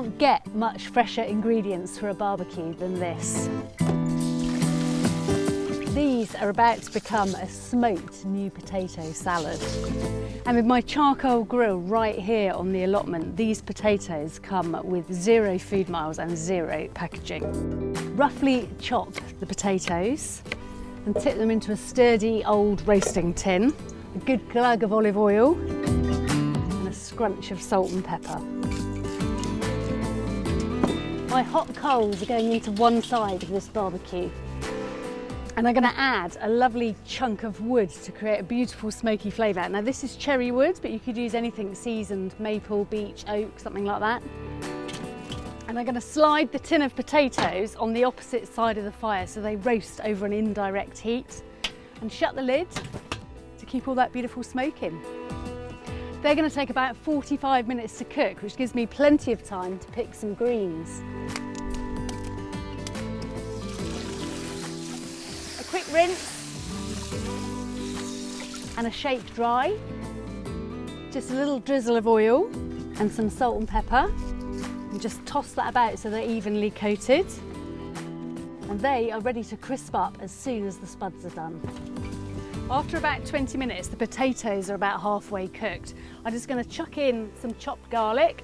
can't get much fresher ingredients for a barbecue than this. These are about to become a smoked new potato salad. And with my charcoal grill right here on the allotment, these potatoes come with 0 food miles and 0 packaging. Roughly chop the potatoes and tip them into a sturdy old roasting tin, a good glug of olive oil and a scrunch of salt and pepper. My hot coals are going into one side of this barbecue. And I'm going to add a lovely chunk of wood to create a beautiful smoky flavour. Now this is cherry wood, but you could use anything seasoned, maple, beech, oak, something like that. And I'm going to slide the tin of potatoes on the opposite side of the fire so they roast over an indirect heat, and shut the lid to keep all that beautiful smoke in. They're going to take about 45 minutes to cook, which gives me plenty of time to pick some greens. Quick rinse and a shake dry. Just a little drizzle of oil and some salt and pepper, and just toss that about so they're evenly coated. And they are ready to crisp up as soon as the spuds are done. After about 20 minutes, the potatoes are about halfway cooked. I'm just going to chuck in some chopped garlic,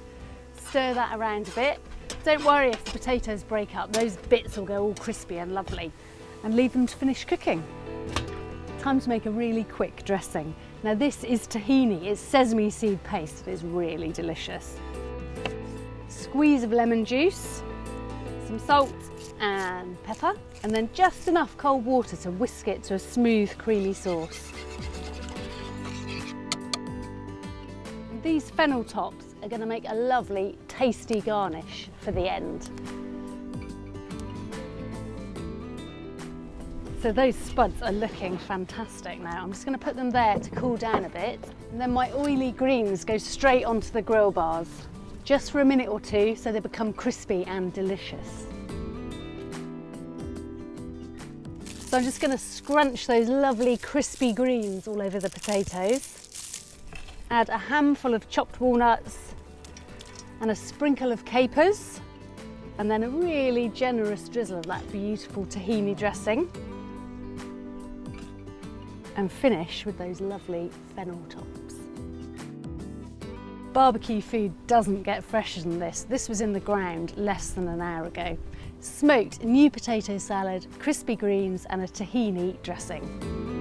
stir that around a bit. Don't worry if the potatoes break up, those bits will go all crispy and lovely. And leave them to finish cooking. Time to make a really quick dressing. Now this is tahini, it's sesame seed paste, it is really delicious. Squeeze of lemon juice, some salt and pepper, and then just enough cold water to whisk it to a smooth, creamy sauce. These fennel tops are going to make a lovely, tasty garnish for the end. So those spuds are looking fantastic now. I'm just going to put them there to cool down a bit. And then my oily greens go straight onto the grill bars, just for a minute or two so they become crispy and delicious. So I'm just going to scrunch those lovely crispy greens all over the potatoes. Add a handful of chopped walnuts and a sprinkle of capers, and then a really generous drizzle of that beautiful tahini dressing. And finish with those lovely fennel tops. Barbecue food doesn't get fresher than this. This was in the ground less than an hour ago. Smoked new potato salad, crispy greens and a tahini dressing.